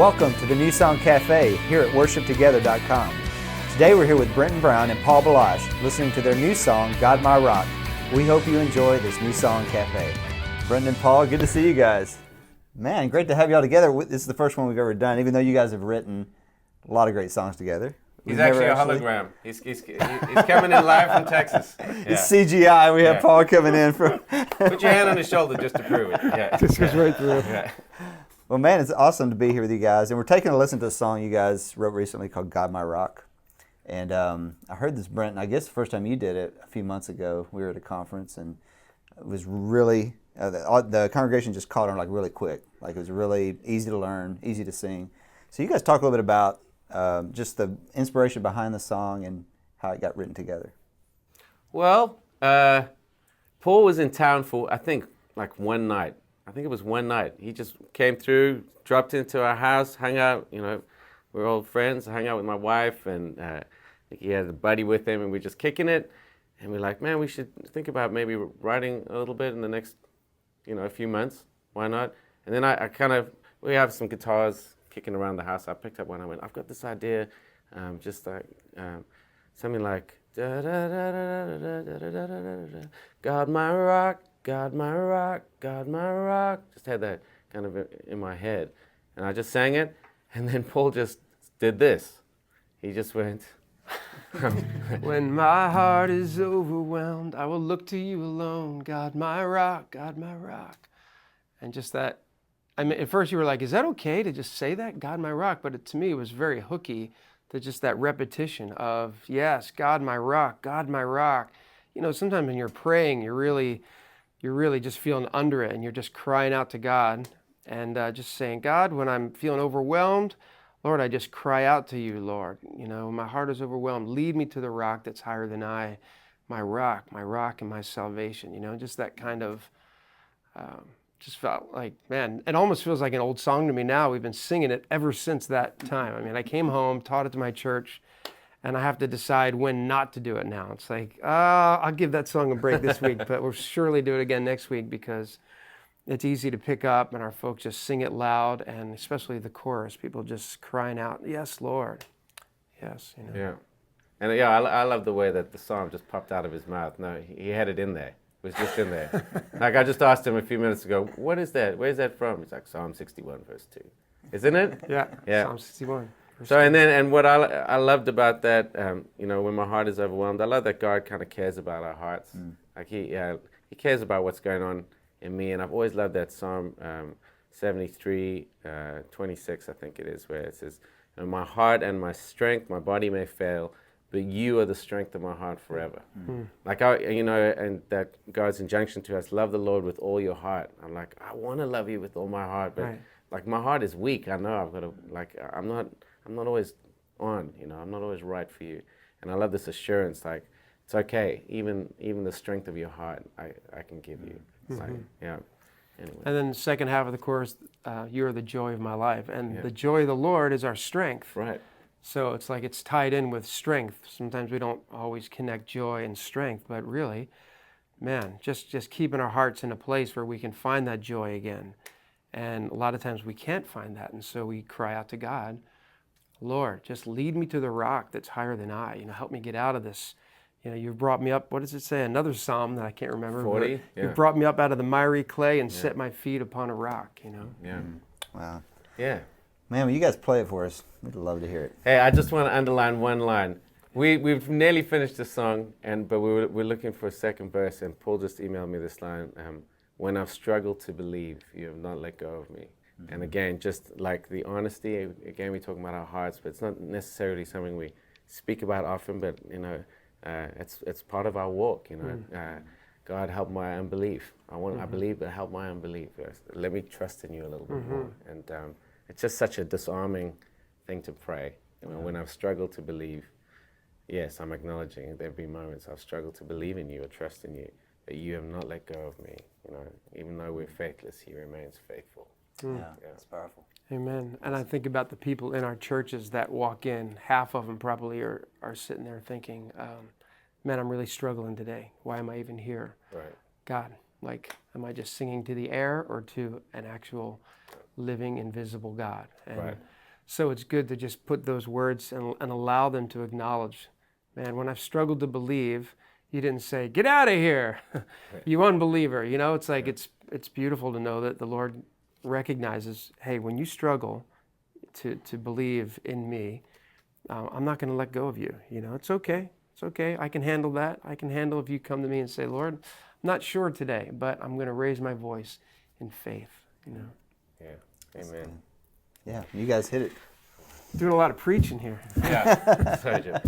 Welcome to the New Song Cafe here at worshiptogether.com. Today we're here with Brenton Brown and Paul Baloche listening to their new song, God My Rock. We hope you enjoy this New Song Cafe. Brenton and Paul, good to see you guys. Man, great to have y'all together. This is the first one we've ever done, even though you guys have written a lot of great songs together. He's actually a hologram. He's coming in live from Texas. Yeah. It's CGI. We have Paul coming in from... Put your hand on his shoulder just to prove it. Yeah. Just goes right through. Yeah. Well, man, it's awesome to be here with you guys. And we're taking a listen to a song you guys wrote recently called God My Rock. And I heard this, Brenton, I guess the first time you did it a few months ago. We were at a conference, and it was really... the congregation just caught on like really quick. Like it was really easy to learn, easy to sing. So you guys talk a little bit about just the inspiration behind the song and how it got written together. Well, Paul was in town for, I think, like one night. I think it was one night. He just came through, dropped into our house, hung out. You know, we're old friends. I hung out with my wife, and he had a buddy with him, and we're just kicking it. And we're like, man, we should think about maybe writing a little bit in the next, a few months. Why not? And then we have some guitars kicking around the house. I picked up one. I went, I've got this idea, just like something like God my rock, God my rock, God my rock. Just had that kind of in my head, and I just sang it. And then Paul just did this. He just went. When my heart is overwhelmed, I will look to you alone, God my rock, God my rock. And just that. I mean, at first you were like, is that okay to just say that, God my rock? But to me, it was very hooky, to just that repetition of, yes, God my rock, God my rock. You know, sometimes when you're praying, you're really just feeling under it, and you're just crying out to God and just saying, God, when I'm feeling overwhelmed, Lord, I just cry out to you, Lord. You know, when my heart is overwhelmed, lead me to the rock that's higher than I, my rock and my salvation. You know, just that kind of... just felt like, man, it almost feels like an old song to me now. We've been singing it ever since that time. I mean, I came home, taught it to my church, and I have to decide when not to do it now. It's like, I'll give that song a break this week, but we'll surely do it again next week because it's easy to pick up and our folks just sing it loud, and especially the chorus, people just crying out, yes, Lord. Yes, you know. Yeah. And I love the way that the song just popped out of his mouth. No, he had it in there. It was just in there. Like I just asked him a few minutes ago, what is that? Where's that from? He's like, Psalm 61, verse 2. Isn't it? Yeah. Psalm 61. So, and what I loved about that, when my heart is overwhelmed, I love that God kind of cares about our hearts. Like he cares about what's going on in me. And I've always loved that Psalm 73, 26, I think it is, where it says, my heart and my strength, my body may fail, but you are the strength of my heart forever. Like, and that God's injunction to us, love the Lord with all your heart. I'm like, I want to love you with all my heart, but like my heart is weak. I know I've got to, like, I'm not always on, I'm not always right for you. And I love this assurance, like, it's okay. Even the strength of your heart, I can give you. It's like, yeah. Anyway. And then the second half of the chorus, you are the joy of my life. And the joy of the Lord is our strength. Right. So it's like it's tied in with strength. Sometimes we don't always connect joy and strength, but really, man, just keeping our hearts in a place where we can find that joy again. And a lot of times we can't find that, and so we cry out to God, Lord, just lead me to the rock that's higher than I. Help me get out of this. You've brought me up, what does it say? Another psalm that I can't remember. 40? Yeah. You've brought me up out of the miry clay and set my feet upon a rock, Yeah. Wow. Yeah. Man, when you guys play it for us, we'd love to hear it. Hey, I just want to underline one line. We've nearly finished the song, but we're looking for a second verse, and Paul just emailed me this line, when I've struggled to believe, you have not let go of me. And again, just like the honesty, again, we're talking about our hearts, but it's not necessarily something we speak about often, but, it's part of our walk, God, help my unbelief. I believe, but help my unbelief. Let me trust in you a little bit more. And it's just such a disarming thing to pray. When I've struggled to believe, yes, I'm acknowledging there'll be moments I've struggled to believe in you or trust in you, that you have not let go of me. Even though we're faithless, he remains faithful. Yeah, it's powerful. Amen. And I think about the people in our churches that walk in, half of them probably are sitting there thinking, man, I'm really struggling today. Why am I even here? Right. God, Like, am I just singing to the air or to an actual living, invisible God? And Right. so it's good to just put those words and allow them to acknowledge, man, when I've struggled to believe, you didn't say, get out of here, you unbeliever. You know, it's like, it's beautiful to know that the Lord recognizes, hey, when you struggle to believe in me, I'm not going to let go of you. You know, it's okay. It's okay. I can handle that. I can handle if you come to me and say, Lord, I'm not sure today, but I'm going to raise my voice in faith, you know. Yeah. Amen. Yeah, you guys hit it. Doing a lot of preaching here. Yeah. Sorry, Jim.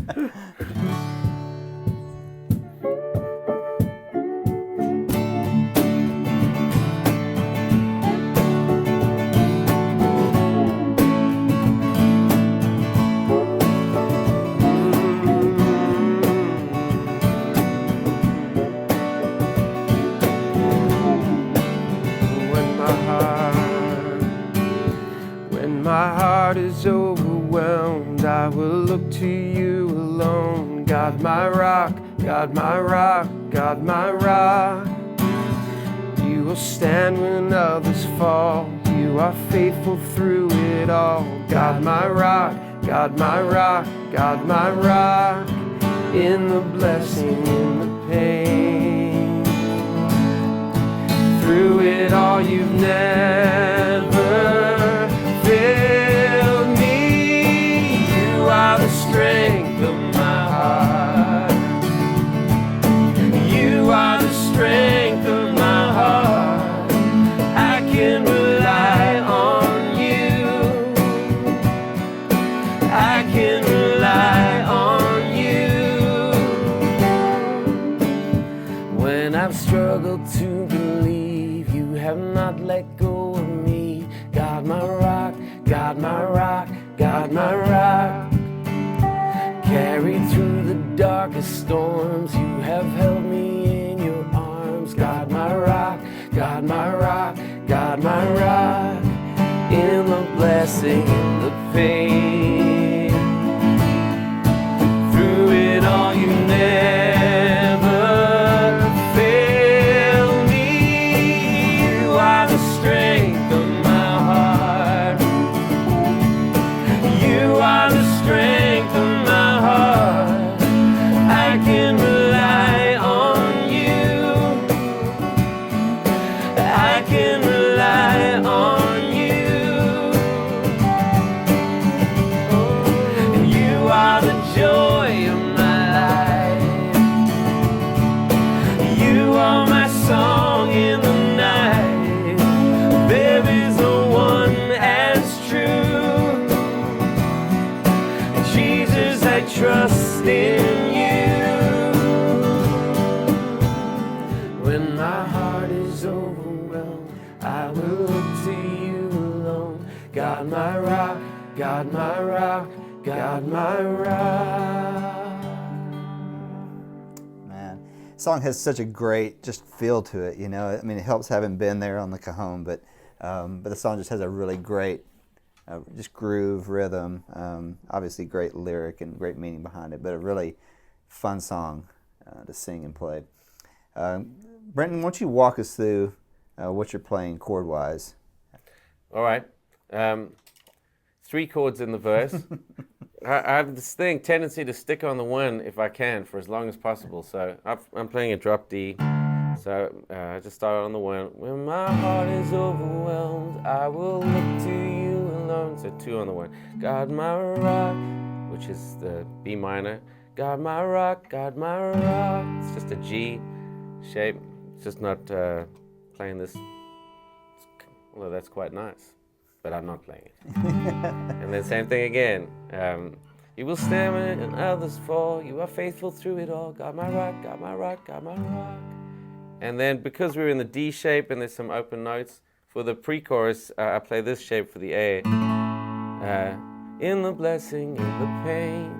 When my heart is overwhelmed, I will look to you alone. God, my rock, God, my rock, God, my rock. You will stand when others fall. You are faithful through it all. God, my rock, God, my rock, God, my rock. In the blessing, in the pain. Through it all, you've never failed me. You are the strength of my heart. You are the strength of my heart. I can rely on you. I can rely on you. When I've struggled to believe, you have not let go of me. God, my rock, God, my rock, God, my rock. Carried through the darkest storms, you have held me in your arms. God, my rock, God, my rock, God, my rock. In the blessing, in the pain. Through it all, you never failed me. You are the strength of my heart. You are the strength of my heart. I can rely on you. I can rely on you. And you are the joy of my life. You are my song in the night. There is no one as true. Jesus, I trust in you. When my heart is overwhelmed, I will look to you alone. God, my rock, God, my rock, God, my rock. Man, song has such a great just feel to it, you know. I mean, it helps having been there on the cajon, but the song just has a really great just groove, rhythm, obviously great lyric and great meaning behind it, but a really fun song to sing and play. Brenton, why don't you walk us through what you're playing chord-wise? All right. 3 chords in the verse. I have this tendency to stick on the one if I can for as long as possible. So I'm playing a drop D. So I just started on the one. When my heart is overwhelmed, I will look to you alone. So 2 on the one. God, my rock, which is the B minor. God, my rock, God, my rock. It's just a G shape. It's just not playing this. Although that's quite nice, but I'm not playing it. And then same thing again. You will stand when others fall. You are faithful through it all. God, my rock, God, my rock, God, my rock. And then because we're in the D shape and there's some open notes, for the pre-chorus, I play this shape for the A. In the blessing, in the pain,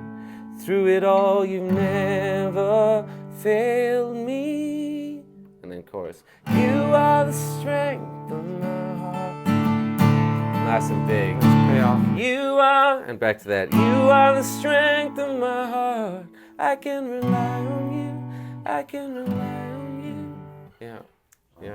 through it all, you've never failed me. And then chorus. You are the strength of my heart. Nice and big. Pay off. You are, and back to that. You are the strength of my heart. I can rely on you. I can rely on you. Yeah.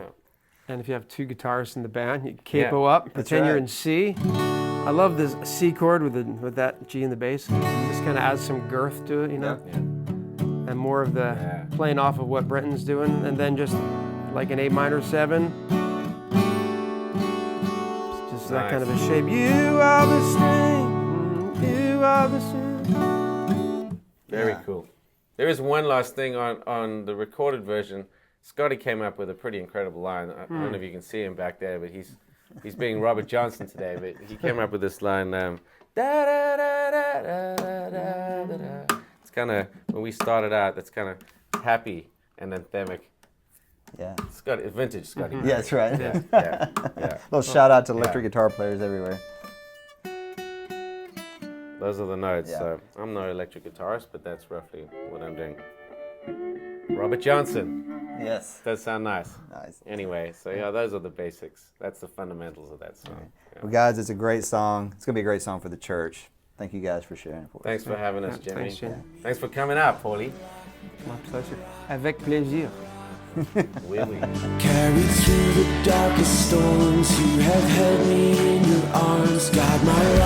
And if you have two guitarists in the band, you capo up, pretend you're in C. I love this C chord with that G in the bass. Just kind of adds some girth to it, you know? Yeah. And more of the playing off of what Brenton's doing. And then just like an A minor 7. Just that kind of a shape. You are the string, you are the string. Very cool. There is one last thing on the recorded version. Scotty came up with a pretty incredible line. I don't know if you can see him back there, but he's being Robert Johnson today. But he came up with this line. Da, da, da, da, da, da, da, da. It's kind of, when we started out, that's kind of happy and anthemic. Yeah. Scotty, vintage Scotty. Yeah, that's right. Yeah. Little shout out to electric guitar players everywhere. Those are the notes. Yeah. So I'm no electric guitarist, but that's roughly what I'm doing. Robert Johnson. Yes. Does sound nice. Nice. Anyway, so yeah, those are the basics. That's the fundamentals of that song. Right. Yeah. Well, guys, it's a great song. It's going to be a great song for the church. Thank you guys for sharing it for us. Thanks for having us, Jimmy. Thanks, Jimmy. Thanks for coming out, Paulie. My pleasure. Avec plaisir. Oui, oui. Carried through the darkest storms, you have held me in your arms. God, my